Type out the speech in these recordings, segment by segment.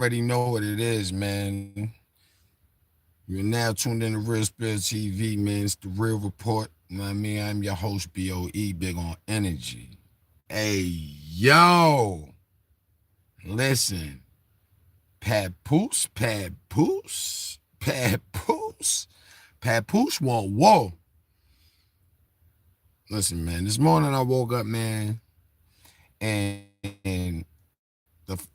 already know what it is, man. You're now tuned in to Real Spirit TV, man. It's the Real Report. You know what I mean? I'm your host, BOE, big on energy. Hey, yo, listen. Papoose want whoa. Listen, man, this morning I woke up, man, and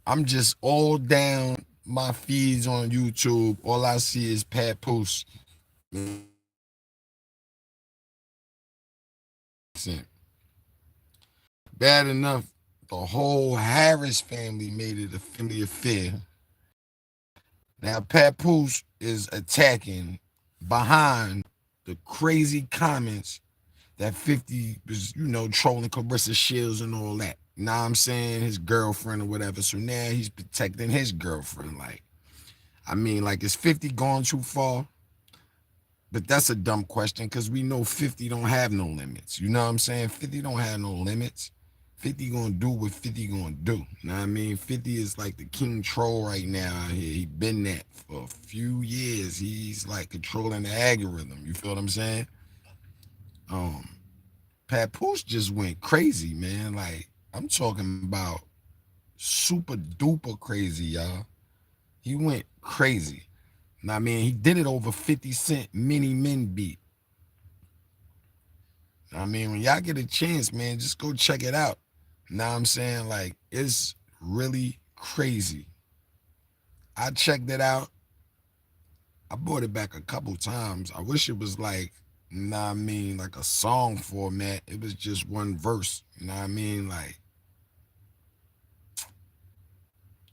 I'm just all down my feeds on YouTube. All I see is Papoose. Listen, bad enough, the whole Harris family made it a family affair. Now, Papoose is attacking behind the crazy comments that 50 was, trolling Clarissa Sheilds and all that. You know what I'm saying? His girlfriend or whatever. So now he's protecting his girlfriend. Like, is 50 gone too far? But that's a dumb question because we know 50 don't have no limits. You know what I'm saying? 50 don't have no limits. 50 gonna do what 50 gonna do. You know what I mean? 50 is like the king troll right now out here. He been that for a few years. He's like controlling the algorithm. You feel what I'm saying? Um, Papoose just went crazy, man. Like, I'm talking about super duper crazy, y'all. He went crazy. I mean, he did it over 50 Cent Mini Men beat. I mean, when y'all get a chance, man, just go check it out. Know what I'm saying? Like, it's really crazy. I checked it out. I bought it back a couple times. I wish it was like, like a song format. It was just one verse. You know what I mean? Like,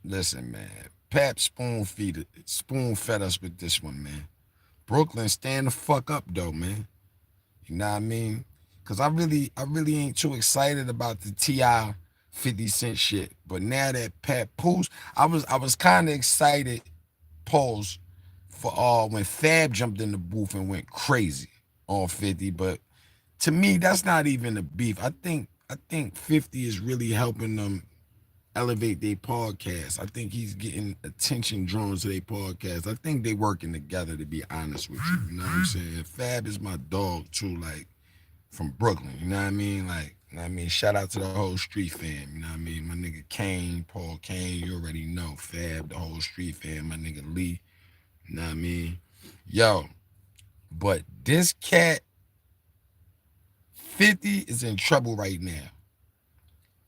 listen, man. Pap spoon fed us with this one, man. Brooklyn, stand the fuck up though, man. You know what I mean? Cause I really ain't too excited about the T.I. 50 Cent shit. But now that Papoose, I was kind of excited, pause, for when Fab jumped in the booth and went crazy on 50. But to me, that's not even a beef. I think 50 is really helping them elevate their podcast. I think he's getting attention drawn to their podcast. I think they working together, to be honest with you. You know what I'm saying? Fab is my dog too, like from Brooklyn. You know what I mean? Like, you know what I mean? Shout out to the whole street fam. You know what I mean? My nigga Kane, Paul Kane, you already know. Fab, the whole street fam. My nigga Lee. You know what I mean? Yo, but this cat 50 is in trouble right now.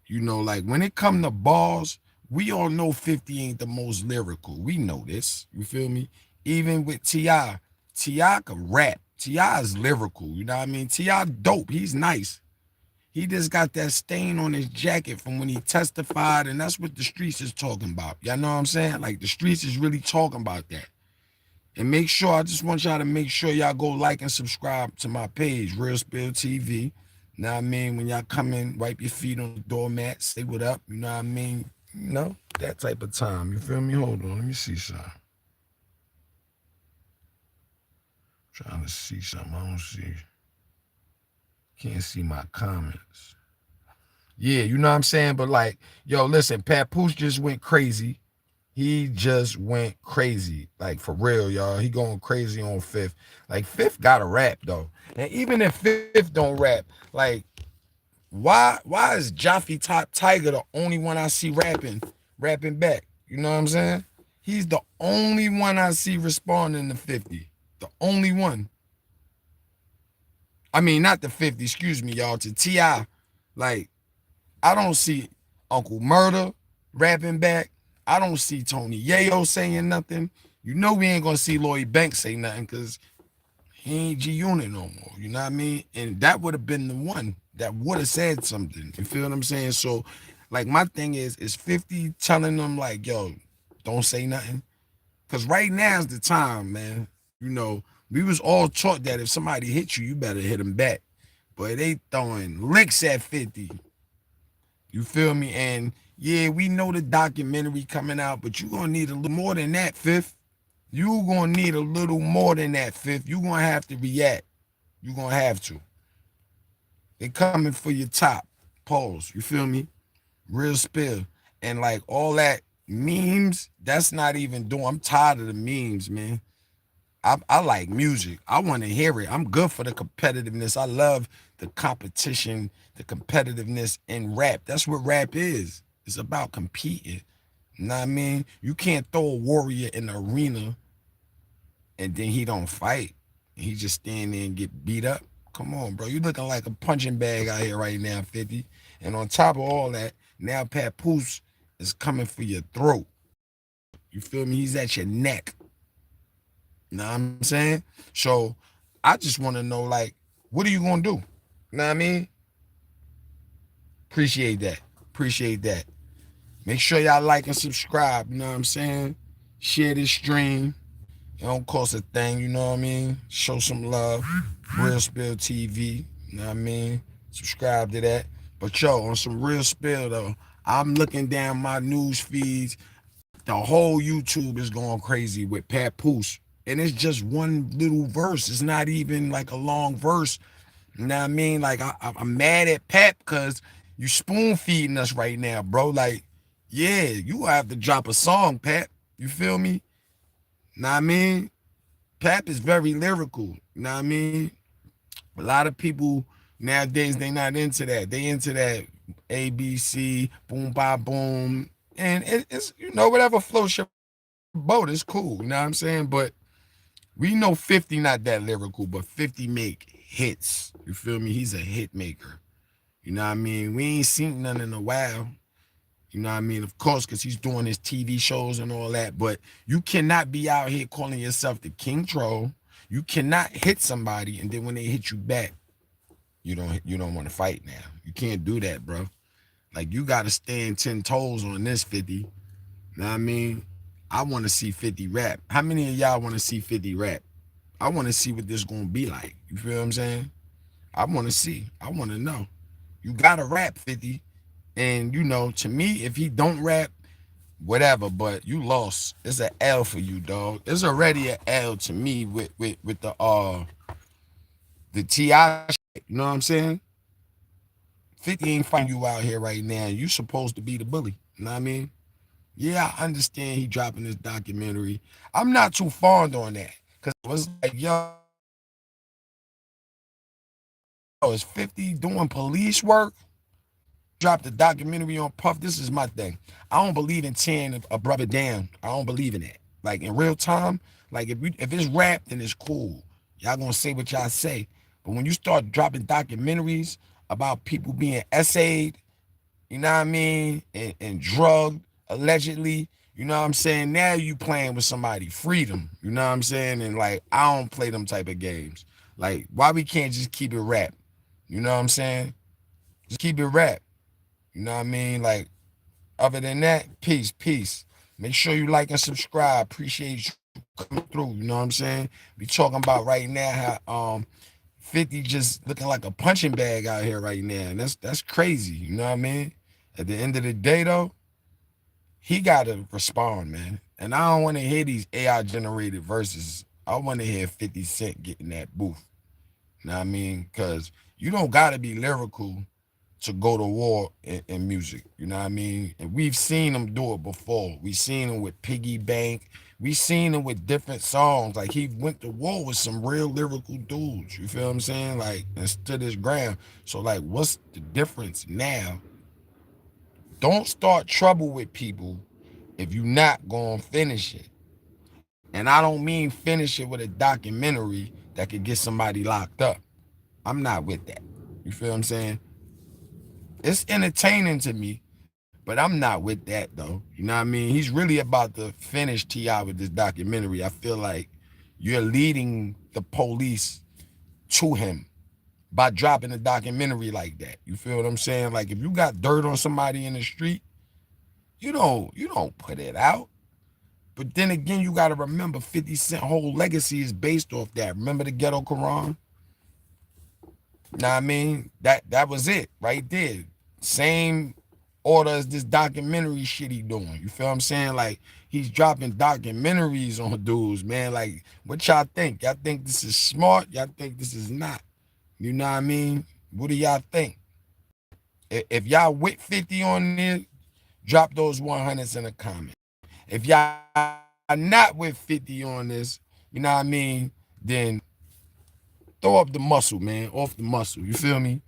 You know, like when it come to bars, we all know 50 ain't the most lyrical. We know this. You feel me? Even with T.I. T.I. can rap. T.I. is lyrical. You know what I mean? T.I. dope. He's nice. He just got that stain on his jacket from when he testified, and that's what the streets is talking about. Y'all know what I'm saying? Like, the streets is really talking about that. And make sure, I just want y'all to make sure y'all go like and subscribe to my page, Real Spill TV. You know what I mean? When y'all come in, wipe your feet on the doormat, say what up. You know what I mean? You know, that type of time. You feel me? Hold on, let me see something. Trying to see something. I don't see. Can't see my comments. Yeah, you know what I'm saying? But like, yo, listen, Papoose just went crazy. He just went crazy. Like, for real, y'all. He going crazy on Fifth. Like, Fifth got to rap, though. And even if Fifth don't rap, like, why is Jaffe Top Tiger the only one I see rapping back? You know what I'm saying? He's the only one I see responding to 50. The only one. I mean, not the 50, excuse me, y'all, to T.I. Like, I don't see Uncle Murder rapping back. I don't see Tony Yayo saying nothing. You know we ain't gonna see Lloyd Banks say nothing because he ain't G Unit no more. You know what I mean? And that would have been the one that would have said something. You feel what I'm saying? So, like, my thing is 50 telling them, like, yo, don't say nothing? Because right now is the time, man. You know, we was all taught that if somebody hit you, you better hit them back. But they throwing licks at 50. You feel me? And yeah, we know the documentary coming out, but you gonna need a little more than that, Fifth. You gonna need a little more than that, Fifth. You gonna have to react. You gonna have to. They coming for your top. Pause. You feel me? Real spill. And like all that, Memes, that's not even doing. I'm tired of the memes, man. I like music. I want to hear it. I'm good for the competitiveness. I love the competition, the competitiveness in rap. That's what rap is. It's about competing. You know what I mean? You can't throw a warrior in the arena and then he don't fight. He just stand there and get beat up. Come on, bro. You looking like a punching bag out here right now, 50. And on top of all that, now Papoose is coming for your throat. You feel me? He's at your neck. You know what I'm saying? So I just want to know, like, what are you gonna do? You know what I mean? Appreciate that. Appreciate that. Make sure y'all like and subscribe. You know what I'm saying? Share this stream. It don't cost a thing. You know what I mean? Show some love. Real Spill TV. You know what I mean? Subscribe to that. But yo, on some real spill though, I'm looking down my news feeds. The whole YouTube is going crazy with Papoose. And it's just one little verse. It's not even like a long verse. You know what I mean? Like, I'm mad at Pap because you spoon feeding us right now, bro. Like, yeah, you have to drop a song, Pap. You feel me? Know what I mean? Pap is very lyrical. You know what I mean? A lot of people nowadays, they not into that. They into that ABC, boom, ba, boom. And it's, whatever floats your boat is cool. You know what I'm saying? But we know 50 not that lyrical, but 50 make hits. You feel me? He's a hit maker. You know what I mean? We ain't seen none in a while. You know what I mean? Of course, because he's doing his TV shows and all that. But you cannot be out here calling yourself the King Troll. You cannot hit somebody and then when they hit you back, you don't want to fight now. You can't do that, bro. Like you gotta stand 10 toes on this 50. You know what I mean? I want to see 50 rap. How many of y'all want to see 50 rap? I want to see what this gonna be like. You feel what I'm saying? I want to see. I want to know. You gotta rap 50. And to me, if he don't rap, whatever, but you lost. It's an L for you, dog. It's already an L to me with the T.I. shit. You know what I'm saying? 50 ain't fighting you out here right now. You supposed to be the bully. You know what I mean? Yeah, I understand he dropping this documentary. I'm not too fond on that. Cause it was like, yo, is 50 doing police work? Dropped the documentary on Puff. This is my thing. I don't believe in tearing a brother down. I don't believe in that. Like in real time, like if it's rap, then it's cool. Y'all gonna say what y'all say. But when you start dropping documentaries about people being essayed, you know what I mean, and drugged allegedly, you know what I'm saying? Now you playing with somebody freedom. You know what I'm saying? And like I don't play them type of games. Like why we can't just keep it rap? You know what I'm saying? Just keep it rap. You know what I mean? Like, other than that, peace, peace. Make sure you like and subscribe. Appreciate you coming through. You know what I'm saying? We talking about right now how 50 just looking like a punching bag out here right now. And that's crazy. You know what I mean? At the end of the day though, he gotta respond, man. And I don't want to hear these AI generated verses. I want to hear 50 Cent getting that booth. You know what I mean? Cause you don't gotta be lyrical to go to war in music. You know what I mean? And we've seen him do it before. We seen him with Piggy Bank. We seen him with different songs. Like he went to war with some real lyrical dudes. You feel what I'm saying? Like and stood his ground. So like, what's the difference now? Don't start trouble with people if you're not gonna finish it. And I don't mean finish it with a documentary that could get somebody locked up. I'm not with that. You feel what I'm saying? It's entertaining to me, but I'm not with that though. You know what I mean? He's really about to finish T.I. with this documentary. I feel like you're leading the police to him by dropping a documentary like that. You feel what I'm saying? Like if you got dirt on somebody in the street, you don't put it out. But then again, you gotta remember 50 Cent whole legacy is based off that. Remember the ghetto Quran? Know what I mean? That was it right there. Same order as this documentary shit he doing. You feel what I'm saying? Like he's dropping documentaries on dudes, man. Like what y'all think? Y'all think this is smart? Y'all think this is not? You know what I mean? What do y'all think? If y'all with 50 on there, Drop those 100s in a comment. If y'all not with 50 on this, you know what I mean, then throw up the muscle, man, off the muscle. You feel me?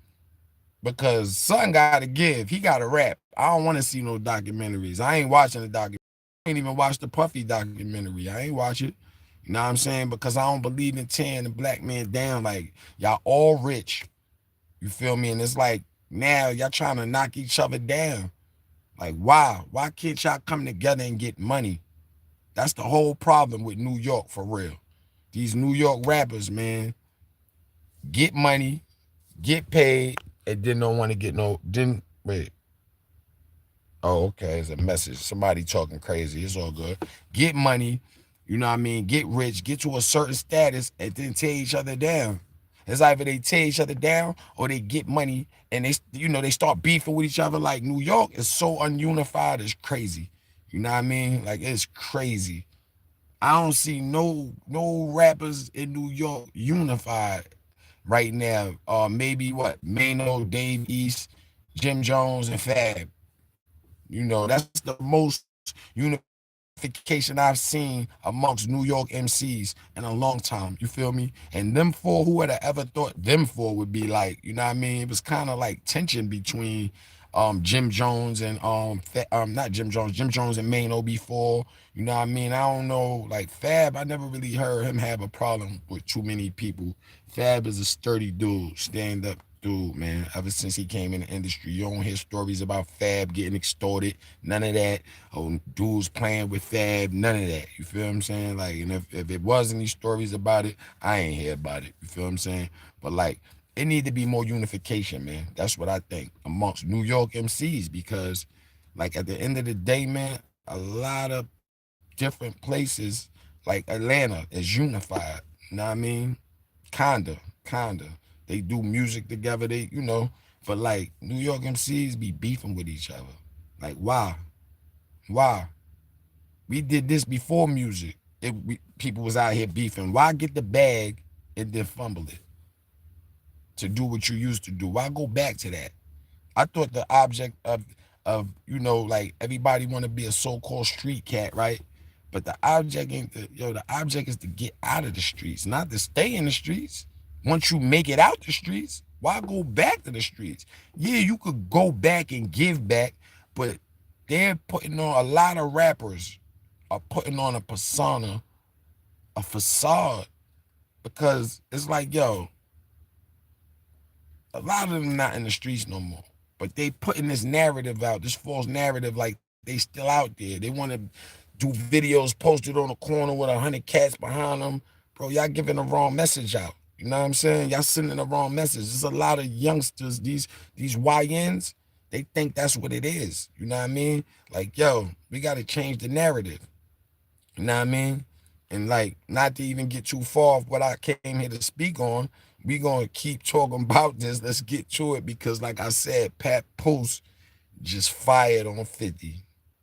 Because son got to give. He got to rap. I don't want to see no documentaries. I ain't watching the documentary. I ain't even watched the Puffy documentary. I ain't watch it. You know what I'm saying? Because I don't believe in tearing the black man down. Like, y'all all rich. You feel me? And it's like, now y'all trying to knock each other down. Like, wow. Why can't y'all come together and get money? That's the whole problem with New York, for real. These New York rappers, man, get money, get paid, and then don't want to get no, didn't, wait. Oh, okay. It's a message. Somebody talking crazy. It's all good. Get money, you know what I mean? Get rich, get to a certain status, and then tear each other down. It's either they tear each other down or they get money and they start beefing with each other. Like New York is so ununified, it's crazy. You know what I mean? Like it's crazy. I don't see no rappers in New York unified right now. Maybe what? Mano, Dave East, Jim Jones, and Fab. You know, that's the most unification I've seen amongst New York MCs in a long time. You feel me? And them four, who would have ever thought them four would be like, you know what I mean? It was kind of like tension between Jim Jones and not Jim Jones, Jim Jones and Mano before. You know what I mean? I don't know. Like Fab, I never really heard him have a problem with too many people. Fab is a sturdy dude, stand up dude, man. Ever since he came in the industry, you don't hear stories about Fab getting extorted, none of that. Oh, dudes playing with Fab, none of that. You feel what I'm saying? Like, and if it was any stories about it, I ain't hear about it. You feel what I'm saying? But like, it need to be more unification, man. That's what I think amongst New York MCs because, like, at the end of the day, man, a lot of different places, like Atlanta, is unified. You know what I mean? Kinda. They do music together. But like New York MCs be beefing with each other. Like, why? Why? We did this before music. People was out here beefing. Why get the bag and then fumble it to do what you used to do? Why go back to that? I thought the object of like everybody want to be a so-called street cat, right? But the object ain't the object is to get out of the streets, not to stay in the streets. Once you make it out the streets, why go back to the streets? Yeah, you could go back and give back, but they're putting on a lot of rappers are putting on a persona, a facade, because it's like, yo, a lot of them not in the streets no more. But they putting this narrative out, this false narrative, like they still out there. They want to do videos posted on the corner with 100 cats behind them. Bro, y'all giving the wrong message out. You know what I'm saying? Y'all sending the wrong message. There's a lot of youngsters, these YNs, they think that's what it is. You know what I mean? Like, yo, we got to change the narrative. You know what I mean? And like, not to even get too far off what I came here to speak on, we gonna keep talking about this. Let's get to it because, like I said, Papoose just fired on 50.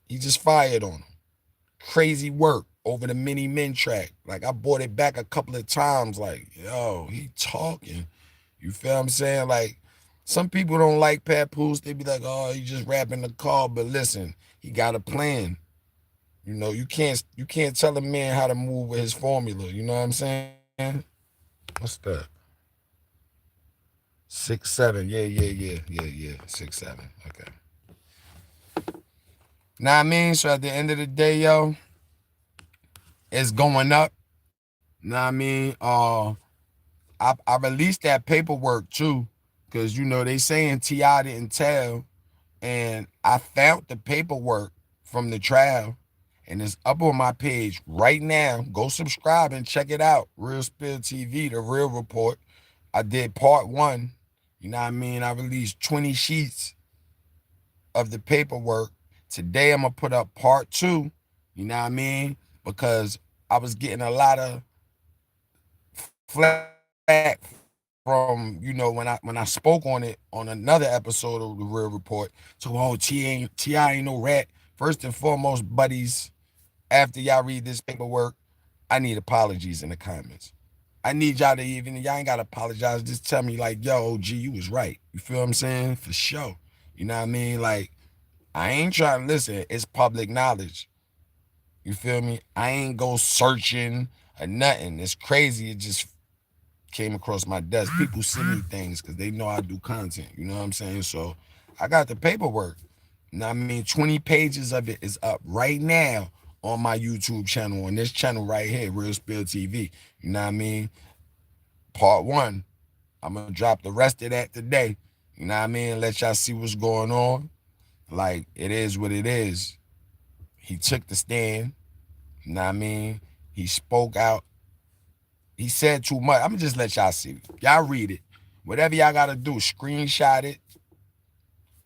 He just fired on him. Crazy work over the Mini Men track. Like I bought it back a couple of times. Like, yo, he talking. You feel what I'm saying? Like, some people don't like Papoose. They be like, oh, he just rapping the call. But listen, he got a plan. You can't tell a man how to move with his formula. You know what I'm saying? What's that? 6'7". Yeah. 6'7". Okay. Now I mean, so at the end of the day, yo, it's going up. Now I mean, I released that paperwork too, cause they saying T.I. didn't tell, and I found the paperwork from the trial, and it's up on my page right now. Go subscribe and check it out. Real Spill TV, the real report. I did part one. You know what I mean? I released 20 sheets of the paperwork. Today I'm gonna put up part two. You know what I mean? Because I was getting a lot of flack from when I spoke on it on another episode of the Real Report. So T.I. ain't no rat. First and foremost, buddies, after y'all read this paperwork, I need apologies in the comments. I need y'all to y'all ain't gotta apologize. Just tell me like, yo, OG, you was right. You feel what I'm saying? For sure. You know what I mean? Like, I ain't trying to listen. It's public knowledge. You feel me? I ain't go searching or nothing. It's crazy. It just came across my desk. People send me things because they know I do content. You know what I'm saying? So I got the paperwork. You know what I mean? 20 pages of it is up right now on my YouTube channel, on this channel right here, Real Spill TV. You know what I mean? Part one. I'm going to drop the rest of that today. You know what I mean? Let y'all see what's going on. Like, it is what it is. He took the stand. You know what I mean? He spoke out. He said too much. I'm going to just let y'all see. Y'all read it. Whatever y'all got to do, screenshot it,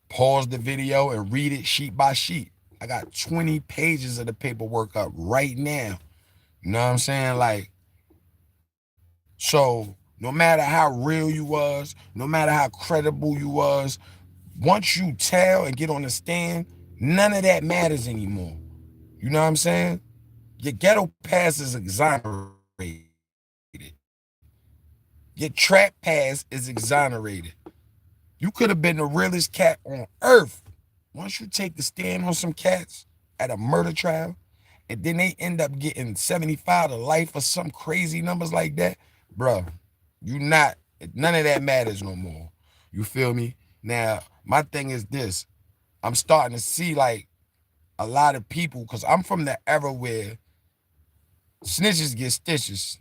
pause the video, and read it sheet by sheet. I got 20 pages of the paperwork up right now. You know what I'm saying? Like, so no matter how real you was, no matter how credible you was, once you tell and get on the stand, none of that matters anymore. You know what I'm saying? Your ghetto pass is exonerated. Your trap pass is exonerated. You could have been the realest cat on earth. Once you take the stand on some cats at a murder trial, and then they end up getting 75 to life or some crazy numbers like that, bruh, you not, none of that matters no more. You feel me? Now, my thing is this. I'm starting to see like a lot of people, because I'm from the era where snitches get stitches.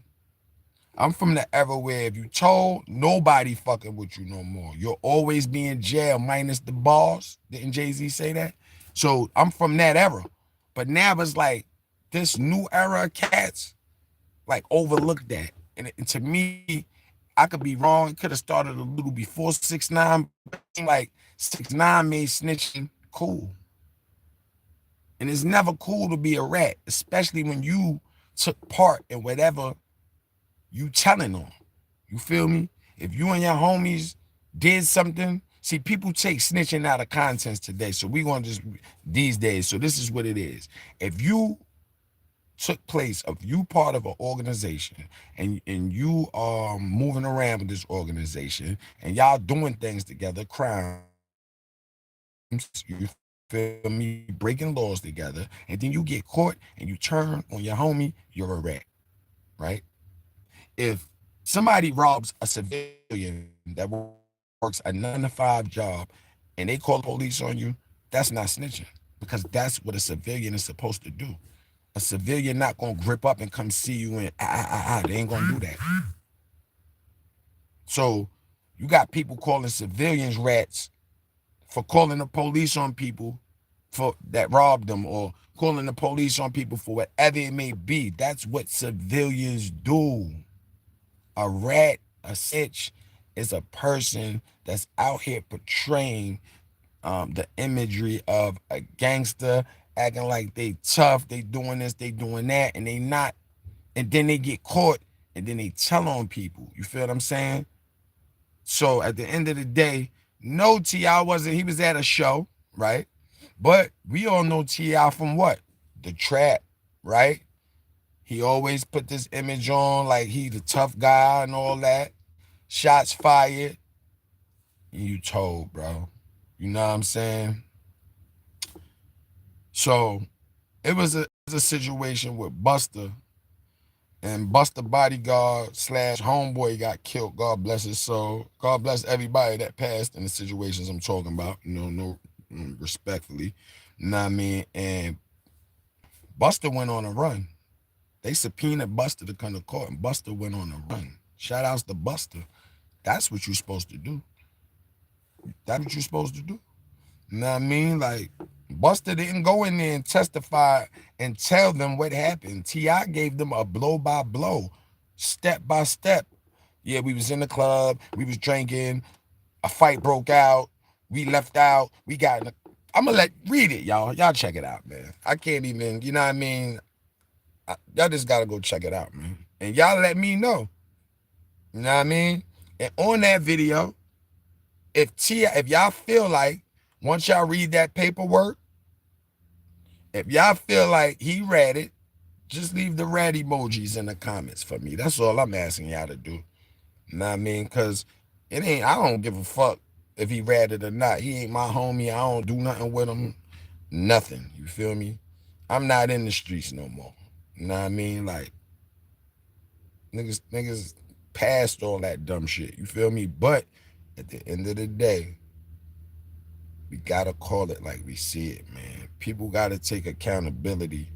I'm from the era where if you told, nobody fucking with you no more. You'll always be in jail minus the bars. Didn't Jay-Z say that? So I'm from that era. But now it's like this new era of cats, like overlook that. And to me, I could be wrong. It could have started a little before 6ix9ine, but it seemed like 6ix9ine made snitching cool. And it's never cool to be a rat, especially when you took part in whatever you telling on. You feel me? If you and your homies did something, see, people take snitching out of context today. So we gonna just these days. So this is what it is. If you took place of you part of an organization and you are moving around with this organization and y'all doing things together, crimes, you feel me, breaking laws together, and then you get caught and you turn on your homie, you're a rat, right? If somebody robs a civilian that works a 9 to 5 job and they call the police on you, that's not snitching, because that's what a civilian is supposed to do. A civilian not gonna grip up and come see you and they ain't gonna do that. So you got people calling civilians rats for calling the police on people for that robbed them, or calling the police on people for whatever it may be. That's what civilians do. A rat, a snitch, is a person that's out here portraying the imagery of a gangster, acting like they tough, they doing this, they doing that, and they not. And then they get caught, and then they tell on people. You feel what I'm saying? So at the end of the day, no, T.I. wasn't, he was at a show, right? But we all know T.I. from what? The trap, right? He always put this image on like he the tough guy and all that. Shots fired. And you told, bro. You know what I'm saying? So it was a situation with Buster, and Buster bodyguard slash homeboy got killed. God bless his soul. God bless everybody that passed in the situations I'm talking about. You know, no, respectfully. You know what I mean? And Buster went on a run. They subpoenaed Buster to come to court, and Buster went on a run. Shout outs to Buster. That's what you're supposed to do. That's what you're supposed to do. You know what I mean? Like, Buster didn't go in there and testify and tell them what happened. T.I. gave them a blow by blow, step by step. Yeah, we was in the club, we was drinking, a fight broke out, we left out, we got in the, I'm gonna read it, y'all. Y'all check it out, man. I can't even, you know what I mean? Y'all just gotta go check it out, man. And y'all let me know. You know what I mean? And on that video, if y'all feel like, once y'all read that paperwork, if y'all feel like he read it, just leave the rat emojis in the comments for me. That's all I'm asking y'all to do. You know what I mean? Because I don't give a fuck if he read it or not. He ain't my homie. I don't do nothing with him. Nothing. You feel me? I'm not in the streets no more. You know what I mean? Like, niggas past all that dumb shit. You feel me? But at the end of the day, we gotta call it like we see it, man. People gotta take accountability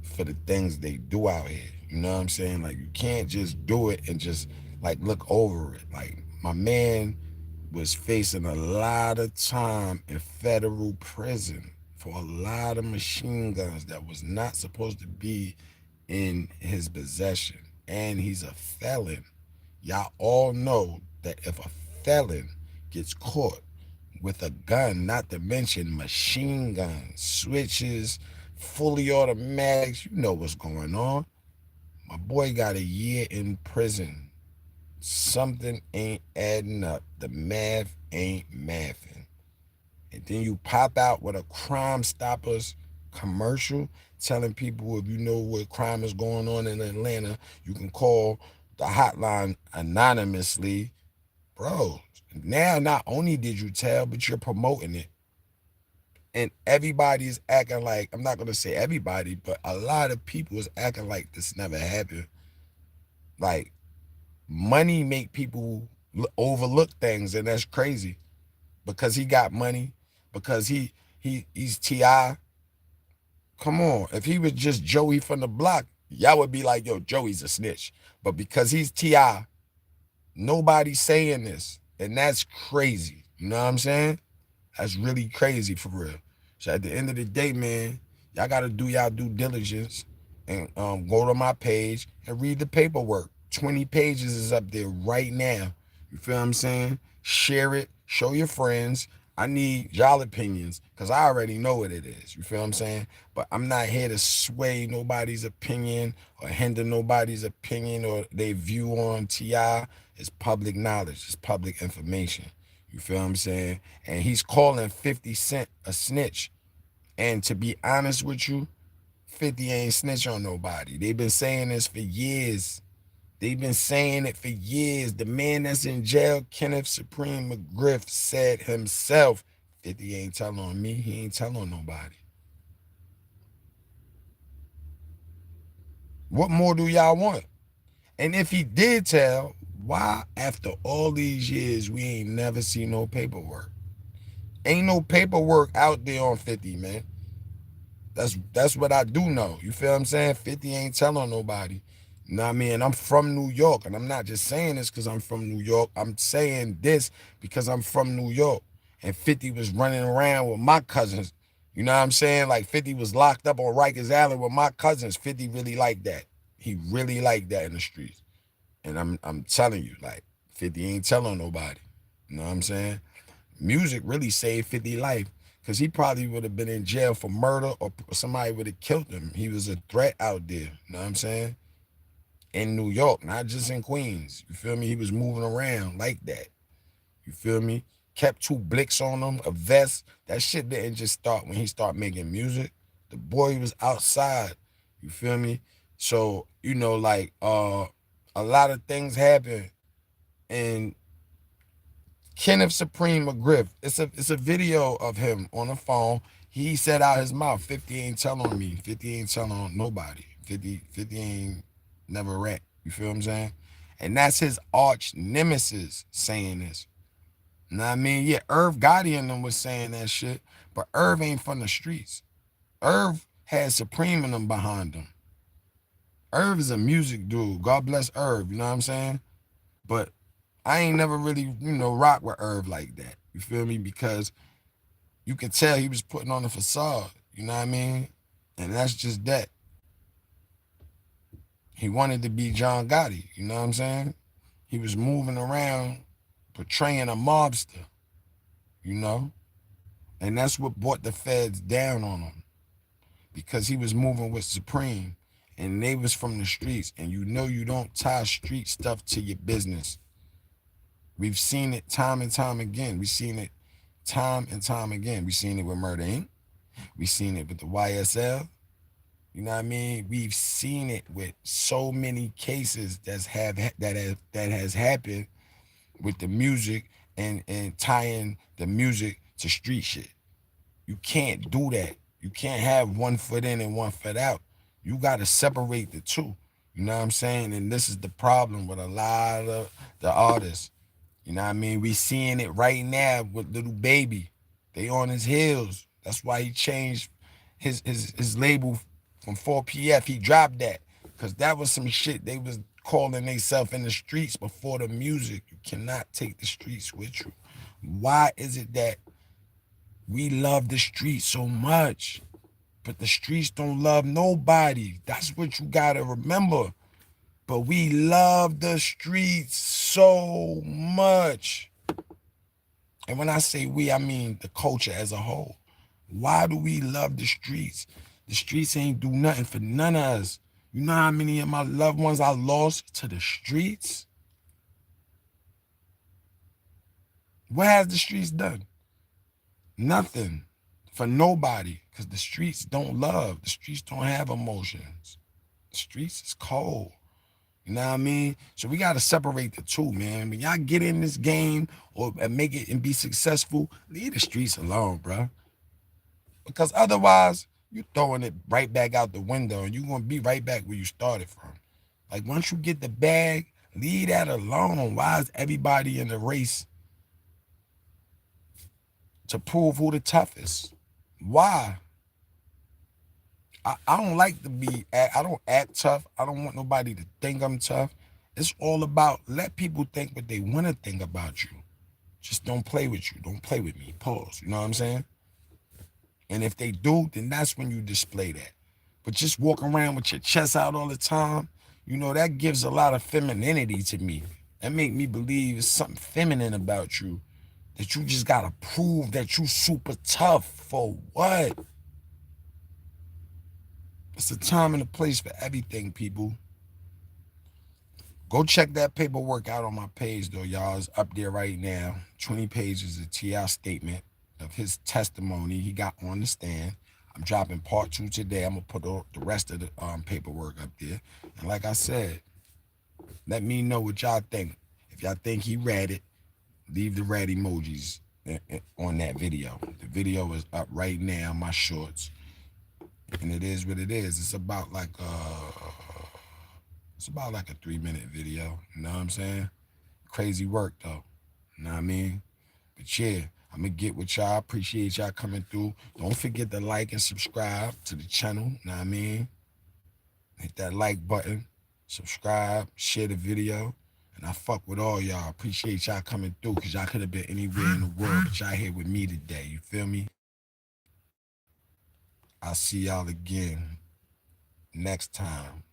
for the things they do out here. You know what I'm saying? Like, you can't just do it and just like look over it. Like, my man was facing a lot of time in federal prison for a lot of machine guns that was not supposed to be in his possession. And he's a felon. Y'all all know that if a felon gets caught with a gun, not to mention machine guns, switches, fully automatics, you know what's going on. My boy got a year in prison. Something ain't adding up. The math ain't mathing. And then you pop out with a Crime Stoppers commercial telling people if you know what crime is going on in Atlanta, you can call the hotline anonymously. Bro, now not only did you tell, but you're promoting it. And everybody's acting like, I'm not going to say everybody, but a lot of people is acting like this never happened. Like, money make people overlook things, and that's crazy. Because he got money, because he's T.I. Come on, if he was just Joey from the block, y'all would be like, yo, Joey's a snitch. But because he's T.I., nobody's saying this, and that's crazy. You know what I'm saying? That's really crazy for real. So at the end of the day, man, y'all gotta do y'all due diligence and go to my page and read the paperwork. 20 pages is up there right now. You feel what I'm saying? Share it, show your friends. I need y'all opinions because I already know what it is. You feel what I'm saying? But I'm not here to sway nobody's opinion or hinder nobody's opinion or their view on T.I. It's public knowledge. It's public information. You feel what I'm saying? And he's calling 50 Cent a snitch. And to be honest with you, 50 ain't snitch on nobody. They've been saying this for years. They've been saying it for years. The man that's in jail, Kenneth Supreme McGriff, said himself, 50 ain't telling on me. He ain't telling on nobody. What more do y'all want? And if he did tell, why after all these years we ain't never seen no paperwork? Ain't no paperwork out there on 50, man. That's what I do know. You feel what I'm saying? 50 ain't telling nobody. You know what I mean? I'm from New York, and I'm not just saying this because I'm from New York. I'm saying this because I'm from New York. And 50 was running around with my cousins. You know what I'm saying? Like 50 was locked up on Rikers Island with my cousins. 50 really liked that. He really liked that in the streets. And I'm telling you, like, 50 ain't telling nobody. You know what I'm saying? Music really saved 50 life because he probably would have been in jail for murder or somebody would have killed him. He was a threat out there. You know what I'm saying? In New York, not just in Queens. You feel me? He was moving around like that. You feel me? Kept 2 blicks on him, a vest. That shit didn't just start when he started making music. The boy was outside. You feel me? So, you know, like a lot of things happen. And Kenneth Supreme McGriff, it's a video of him on the phone. He said out his mouth, 50 ain't telling on me. 50 ain't telling on nobody. 50 ain't never rat. You feel what I'm saying? And that's his arch nemesis saying this. You know what I mean? Yeah, Irv Gotti and them was saying that shit, but Irv ain't from the streets. Irv had Supreme in them behind him. Irv is a music dude. God bless Irv, you know what I'm saying? But I ain't never really, rock with Irv like that. You feel me? Because you could tell he was putting on a facade. You know what I mean? And that's just that. He wanted to be John Gotti. You know what I'm saying? He was moving around portraying a mobster, you know? And that's what brought the feds down on him. Because he was moving with Supreme. And they was from the streets. And you know you don't tie street stuff to your business. We've seen it time and time again. We've seen it time and time again. We've seen it with Murder Inc. We've seen it with the YSL. You know what I mean? We've seen it with so many cases that has happened with the music and tying the music to street shit. You can't do that. You can't have one foot in and one foot out. You got to separate the two. You know what I'm saying? And this is the problem with a lot of the artists. You know what I mean? We seeing it right now with Little Baby. They on his heels. That's why he changed his label from 4PF. He dropped that because that was some shit they was calling themselves in the streets before the music. You cannot take the streets with you. Why is it that we love the streets so much, but the streets don't love nobody? That's what you gotta remember. But we love the streets so much. And when I say we, I mean the culture as a whole. Why do we love the streets? The streets ain't do nothing for none of us. You know how many of my loved ones I lost to the streets? What has the streets done? Nothing for nobody, because the streets don't love. The streets don't have emotions. The streets is cold. You know what I mean? So we got to separate the two, man. When y'all get in this game or make it and be successful, leave the streets alone, bro. Because otherwise, you throwing it right back out the window and you're going to be right back where you started from. Like, once you get the bag, leave that alone. Why is everybody in the race to prove who the toughest? Why? I don't like to be, I don't act tough. I don't want nobody to think I'm tough. It's all about let people think what they want to think about you. Just don't play with you. Don't play with me. Pause. You know what I'm saying? And if they do, then that's when you display that. But just walk around with your chest out all the time, you know, that gives a lot of femininity to me. That make me believe it's something feminine about you. That you just gotta prove that you super tough. For what? It's a time and a place for everything, people. Go check that paperwork out on my page, though, y'all. It's up there right now. 20 pages of T.I. statement of his testimony he got on the stand. I'm dropping part 2 today. I'm going to put the rest of the paperwork up there. And like I said, let me know what y'all think. If y'all think he read it, leave the red emojis on that video. The video is up right now, my shorts. And it is what it is. It's about like a 3-minute video. You know what I'm saying? Crazy work though. You know what I mean? But yeah, I'm gonna get with y'all. Appreciate y'all coming through. Don't forget to like and subscribe to the channel. You know what I mean? Hit that like button, subscribe, share the video. And I fuck with all y'all. Appreciate y'all coming through, because y'all could have been anywhere in the world, but y'all here with me today. You feel me? I'll see y'all again next time.